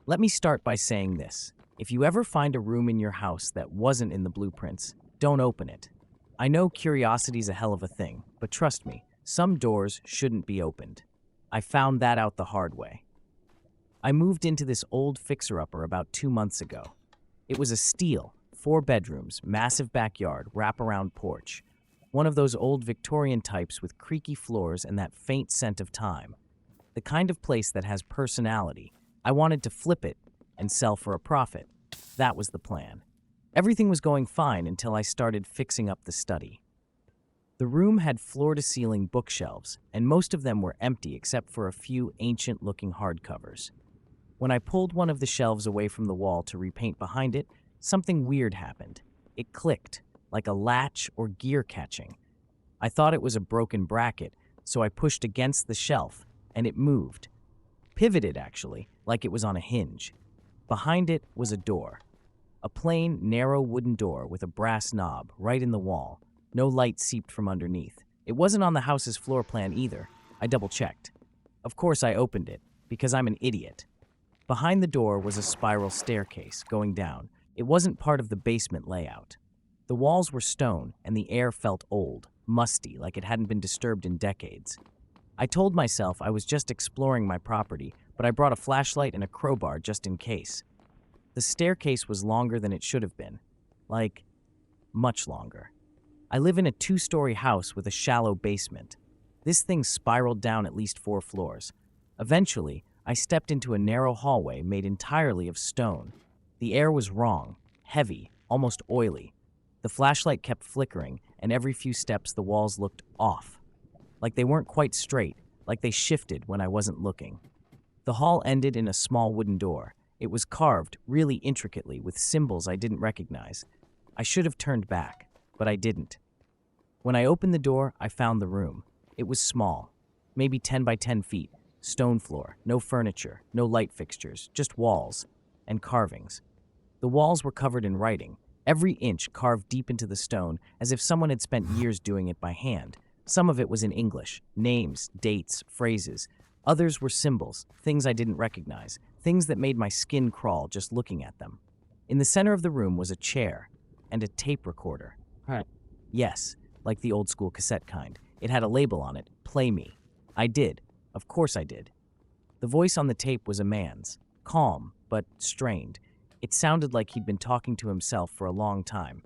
Let me start by saying this. If you ever find a room in your house that wasn't in the blueprints, don't open it. I know curiosity's a hell of a thing, but trust me, some doors shouldn't be opened. I found that out the hard way. I moved into this old fixer-upper about 2 months ago. It was a steel, 4 bedrooms, massive backyard, wraparound porch. One of those old Victorian types with creaky floors and that faint scent of time. The kind of place that has personality. I wanted to flip it and sell for a profit. That was the plan. Everything was going fine until I started fixing up the study. The room had floor-to-ceiling bookshelves, and most of them were empty except for a few ancient-looking hardcovers. When I pulled one of the shelves away from the wall to repaint behind it, something weird happened. It clicked, like a latch or gear catching. I thought it was a broken bracket, so I pushed against the shelf, and it moved. Pivoted, actually, like it was on a hinge. Behind it was a door. A plain, narrow wooden door with a brass knob right in the wall. No light seeped from underneath. It wasn't on the house's floor plan either. I double-checked. Of course I opened it, because I'm an idiot. Behind the door was a spiral staircase going down. It wasn't part of the basement layout. The walls were stone, and the air felt old, musty, like it hadn't been disturbed in decades. I told myself I was just exploring my property, but I brought a flashlight and a crowbar just in case. The staircase was longer than it should have been. Like, much longer. I live in a 2-story house with a shallow basement. This thing spiraled down at least 4 floors. Eventually, I stepped into a narrow hallway made entirely of stone. The air was wrong, heavy, almost oily. The flashlight kept flickering, and every few steps the walls looked off. Like they weren't quite straight, like they shifted when I wasn't looking. The hall ended in a small wooden door. It was carved really intricately with symbols I didn't recognize. I should have turned back, but I didn't. When I opened the door, I found the room. It was small, maybe 10 by 10 feet, stone floor, no furniture, no light fixtures, just walls and carvings. The walls were covered in writing, every inch carved deep into the stone as if someone had spent years doing it by hand. Some of it was in English, names, dates, phrases. Others were symbols, things I didn't recognize, things that made my skin crawl just looking at them. In the center of the room was a chair and a tape recorder. Yes, like the old school cassette kind. It had a label on it, Play Me. I did. Of course I did. The voice on the tape was a man's, calm, but strained. It sounded like he'd been talking to himself for a long time.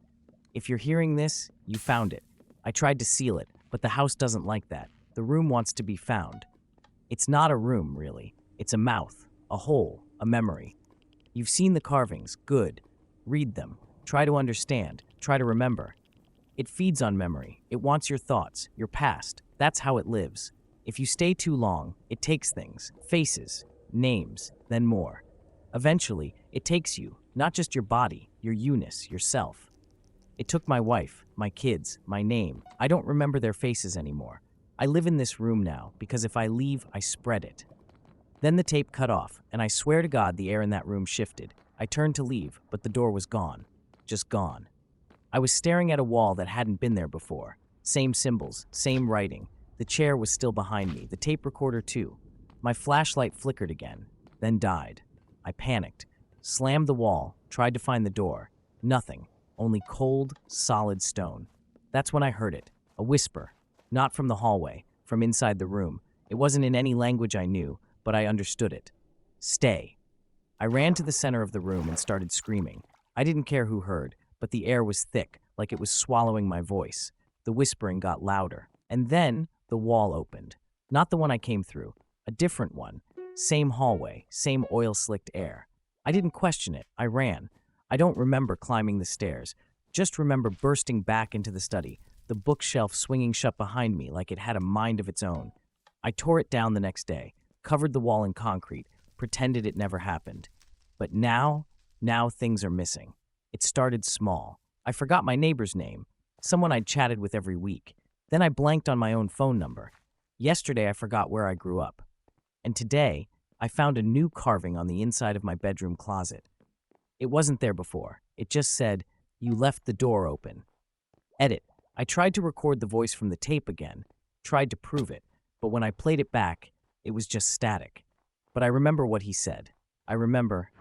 If you're hearing this, you found it. I tried to seal it, but the house doesn't like that. The room wants to be found. It's not a room, really. It's a mouth, a hole, a memory. You've seen the carvings. Good. Read them. Try to understand. Try to remember. It feeds on memory. It wants your thoughts, your past. That's how it lives. If you stay too long, it takes things, faces, names, then more. Eventually, it takes you, not just your body, your you-ness, yourself. It took my wife, my kids, my name. I don't remember their faces anymore. I live in this room now because if I leave, I spread it. Then the tape cut off, and I swear to God the air in that room shifted. I turned to leave, but the door was gone. Just gone. I was staring at a wall that hadn't been there before. Same symbols, same writing. The chair was still behind me, the tape recorder too. My flashlight flickered again, then died. I panicked, slammed the wall, tried to find the door. Nothing, only cold, solid stone. That's when I heard it, a whisper. Not from the hallway, from inside the room. It wasn't in any language I knew, but I understood it. Stay. I ran to the center of the room and started screaming. I didn't care who heard, but the air was thick, like it was swallowing my voice. The whispering got louder. And then the wall opened. Not the one I came through, a different one. Same hallway, same oil-slicked air. I didn't question it. I ran. I don't remember climbing the stairs. Just remember bursting back into the study, the bookshelf swinging shut behind me like it had a mind of its own. I tore it down the next day, covered the wall in concrete, pretended it never happened. But now things are missing. It started small. I forgot my neighbor's name, someone I'd chatted with every week. Then I blanked on my own phone number. Yesterday I forgot where I grew up. And today, I found a new carving on the inside of my bedroom closet. It wasn't there before. It just said, "You left the door open." Edit. I tried to record the voice from the tape again, tried to prove it, but when I played it back, it was just static. But I remember what he said. I remember,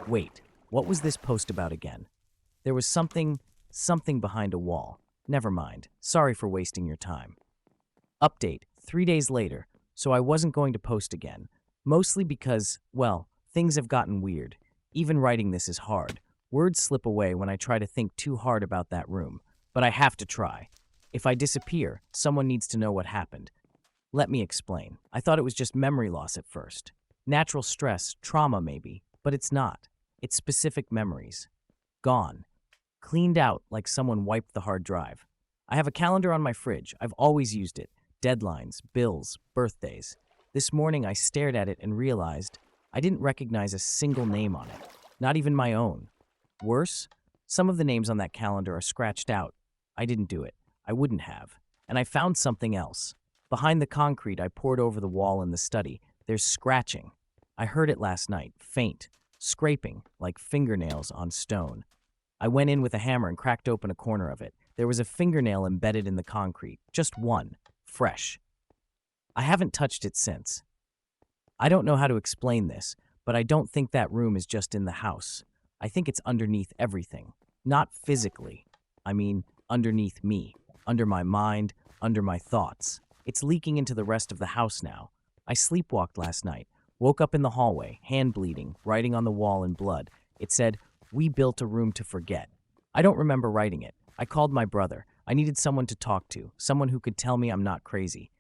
wait, what was this post about again? There was something behind a wall. Never mind. Sorry for wasting your time. Update, 3 days later, so I wasn't going to post again. Mostly because, well, things have gotten weird. Even writing this is hard. Words slip away when I try to think too hard about that room. But I have to try. If I disappear, someone needs to know what happened. Let me explain. I thought it was just memory loss at first. Natural stress, trauma maybe, but it's not. It's specific memories. Gone. Cleaned out like someone wiped the hard drive. I have a calendar on my fridge. I've always used it. Deadlines, bills, birthdays. This morning I stared at it and realized I didn't recognize a single name on it. Not even my own. Worse, some of the names on that calendar are scratched out. I didn't do it. I wouldn't have. And I found something else. Behind the concrete I poured over the wall in the study, there's scratching. I heard it last night, faint, scraping, like fingernails on stone. I went in with a hammer and cracked open a corner of it. There was a fingernail embedded in the concrete, just one, fresh. I haven't touched it since. I don't know how to explain this, but I don't think that room is just in the house. I think it's underneath everything. Not physically. I mean, underneath me, under my mind, under my thoughts. It's leaking into the rest of the house now. I sleepwalked last night, woke up in the hallway, hand bleeding, writing on the wall in blood. It said, "We built a room to forget." I don't remember writing it. I called my brother. I needed someone to talk to, someone who could tell me I'm not crazy.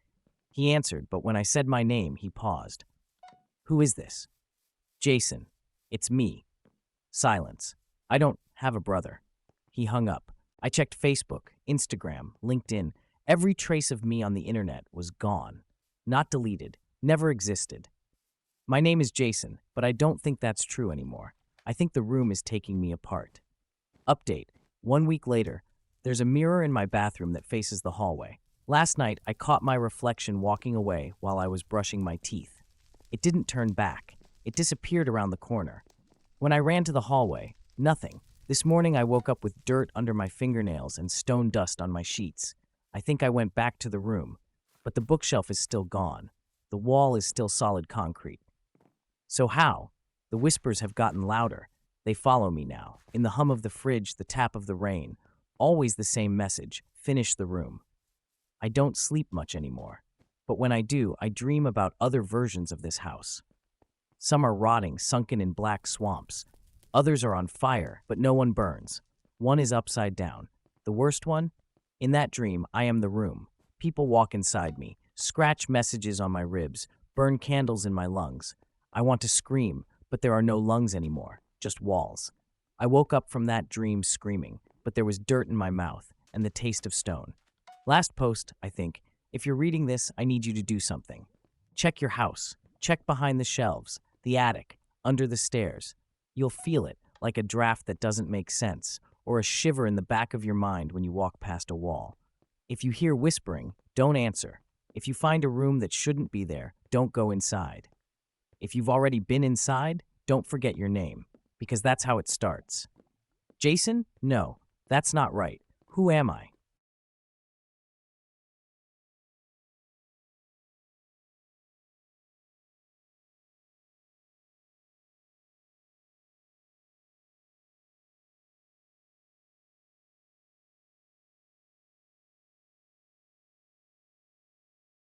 He answered, but when I said my name, he paused. "Who is this?" "Jason. It's me." Silence. "I don't have a brother." He hung up. I checked Facebook, Instagram, LinkedIn. Every trace of me on the internet was gone. Not deleted. Never existed. My name is Jason, but I don't think that's true anymore. I think the room is taking me apart. Update. 1 week later, there's a mirror in my bathroom that faces the hallway. Last night, I caught my reflection walking away while I was brushing my teeth. It didn't turn back. It disappeared around the corner. When I ran to the hallway, nothing. This morning I woke up with dirt under my fingernails and stone dust on my sheets. I think I went back to the room, but the bookshelf is still gone. The wall is still solid concrete. So how? The whispers have gotten louder. They follow me now. In the hum of the fridge, the tap of the rain. Always the same message, finish the room. I don't sleep much anymore. But when I do, I dream about other versions of this house. Some are rotting, sunken in black swamps. Others are on fire, but no one burns. One is upside down. The worst one? In that dream, I am the room. People walk inside me, scratch messages on my ribs, burn candles in my lungs. I want to scream, but there are no lungs anymore, just walls. I woke up from that dream screaming, but there was dirt in my mouth and the taste of stone. Last post, I think. If you're reading this, I need you to do something. Check your house. Check behind the shelves, the attic, under the stairs. You'll feel it, like a draft that doesn't make sense, or a shiver in the back of your mind when you walk past a wall. If you hear whispering, don't answer. If you find a room that shouldn't be there, don't go inside. If you've already been inside, don't forget your name, because that's how it starts. Jason? No, that's not right. Who am I?